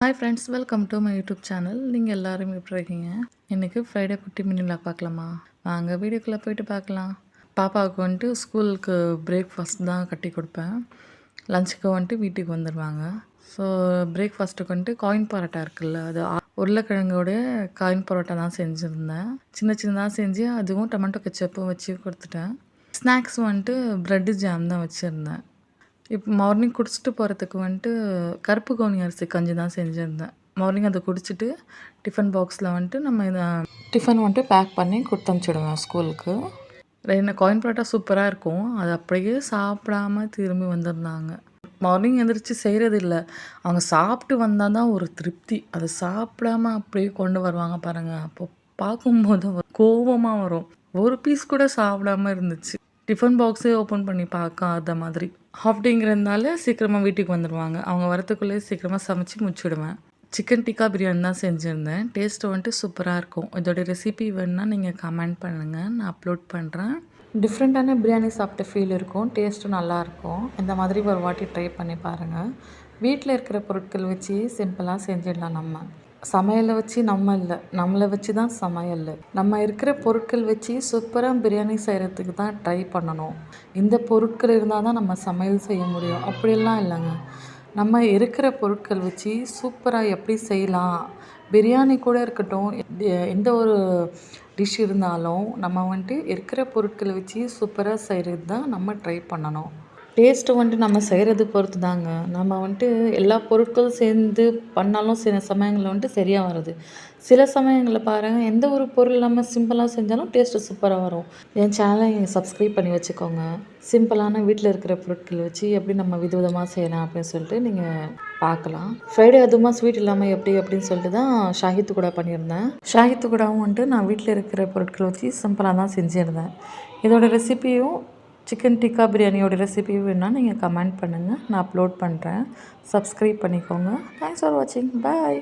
Hi friends, welcome to my YouTube channel. நீங்கள் எல்லாரும் எப்படி இருக்கீங்க? இன்றைக்கி ஃப்ரைடே குட்டி மினி விலாக் பார்க்கலாமா? வாங்க வீடியோக்குள்ளே போயிட்டு பார்க்கலாம். பாப்பாவுக்கு வந்துட்டு ஸ்கூலுக்கு பிரேக்ஃபாஸ்ட் தான் கட்டி கொடுப்பேன். லஞ்சுக்கு வந்துட்டு வீட்டுக்கு வந்துடுவாங்க. ஸோ பிரேக்ஃபாஸ்ட்டுக்கு வந்துட்டு காயின் பரோட்டா இருக்குல்ல, அது உருளைக்கிழங்கோடைய காயின் பரோட்டா தான் செஞ்சுருந்தேன். சின்ன சின்னதாக செஞ்சு அதுவும் டொமேட்டோ கெச்சப்பும் வச்சு கொடுத்துட்டேன். ஸ்நாக்ஸ் வந்துட்டு ப்ரெட்டு ஜாம் தான் வச்சுருந்தேன். இப்போ மார்னிங் குடிச்சிட்டு போகிறதுக்கு வந்துட்டு கருப்பு கவுனி அரிசி கஞ்சி தான் செஞ்சுருந்தேன். மார்னிங் அதை குடிச்சிட்டு டிஃபன் பாக்ஸில் வந்துட்டு நம்ம இதை டிஃபன் வந்துட்டு பேக் பண்ணி கொடுத்து அனுப்பிச்சிடுவேன் ஸ்கூலுக்கு. ரெண்டு காயின் பரோட்டா சூப்பராக இருக்கும். அது அப்படியே சாப்பிடாம திரும்பி வந்திருந்தாங்க. மார்னிங் எழுந்திரிச்சு செய்கிறது இல்லை, அவங்க சாப்பிட்டு வந்தால் தான் ஒரு திருப்தி. அதை சாப்பிடாம அப்படியே கொண்டு வருவாங்க பாருங்கள். அப்போ பார்க்கும்போது கோபமாக வரும். ஒரு பீஸ் கூட சாப்பிடாம இருந்துச்சு. டிஃபன் பாக்ஸே ஓப்பன் பண்ணி பார்க்காத மாதிரி. ஹாஃப் டேங்கிறதுனால சீக்கிரமாக வீட்டுக்கு வந்துடுவாங்க. அவங்க வரத்துக்குள்ளேயே சீக்கிரமாக சமைச்சு முடிச்சுடுவேன். சிக்கன் டிக்கா பிரியாணி தான் செஞ்சுருந்தேன். டேஸ்ட்டு வந்துட்டு சூப்பராக இருக்கும். இதோட ரெசிபி வேணுன்னா நீங்கள் கமெண்ட் பண்ணுங்கள், நான் அப்லோட் பண்ணுறேன். டிஃப்ரெண்ட்டான பிரியாணி சாப்பிட்ட ஃபீல் இருக்கும். டேஸ்ட்டும் நல்லாயிருக்கும். இந்த மாதிரி ஒரு வாட்டி ட்ரை பண்ணி பாருங்கள். வீட்டில் இருக்கிற பொருட்கள் வச்சு சிம்பிளாக செஞ்சிடலாம். நம்ம சமையலை வச்சு நம்ம இல்லை, நம்மளை வச்சு தான் சமையல். நம்ம இருக்கிற பொருட்கள் வச்சு சூப்பராக பிரியாணி செய்கிறதுக்கு தான் ட்ரை பண்ணணும். இந்த பொருட்கள் இருந்தால் தான் நம்ம சமையல் செய்ய முடியும் அப்படிலாம் இல்லைங்க. நம்ம இருக்கிற பொருட்கள் வச்சு சூப்பராக எப்படி செய்யலாம். பிரியாணி கூட இருக்கட்டும், எந்த ஒரு டிஷ் இருந்தாலும் நம்ம வந்துட்டு இருக்கிற பொருட்களை வச்சு சூப்பராக செய்கிறது தான் நம்ம ட்ரை பண்ணணும். டேஸ்ட்டு வந்துட்டு நம்ம செய்கிறது பொறுத்து தாங்க. நம்ம வந்துட்டு எல்லா பொருட்களும் சேர்ந்து பண்ணாலும் சில சமயங்களில் வந்துட்டு சரியாக வருது. சில சமயங்களில் பாருங்கள், எந்த ஒரு பொருள் நம்ம சிம்பிளாக செஞ்சாலும் டேஸ்ட்டு சூப்பராக வரும். என் சேனலை சப்ஸ்கிரைப் பண்ணி வச்சுக்கோங்க. சிம்பிளான வீட்டில் இருக்கிற பொருட்கள் வச்சு எப்படி நம்ம விதவிதமாக செய்யலாம் அப்படின்னு சொல்லிட்டு நீங்கள் பார்க்கலாம். ஃப்ரைடே அதுவுமா ஸ்வீட் இல்லாமல் எப்படி அப்படின்னு சொல்லிட்டு தான் ஷாஹித்து கூட பண்ணியிருந்தேன். ஷாஹித்து கூடவும் வந்துட்டு நான் வீட்டில் இருக்கிற பொருட்களை வச்சு சிம்பிளாக தான் செஞ்சுருந்தேன். இதோட ரெசிபியும் சிக்கன் டிக்கா பிரியாணியோட ரெசிபி வேணுன்னா நீங்கள் கமெண்ட் பண்ணுங்கள், நான் அப்லோட் பண்ணுறேன். சப்ஸ்கிரைப் பண்ணிக்கோங்க. தேங்க்ஸ் ஃபார் வாட்சிங். பாய்.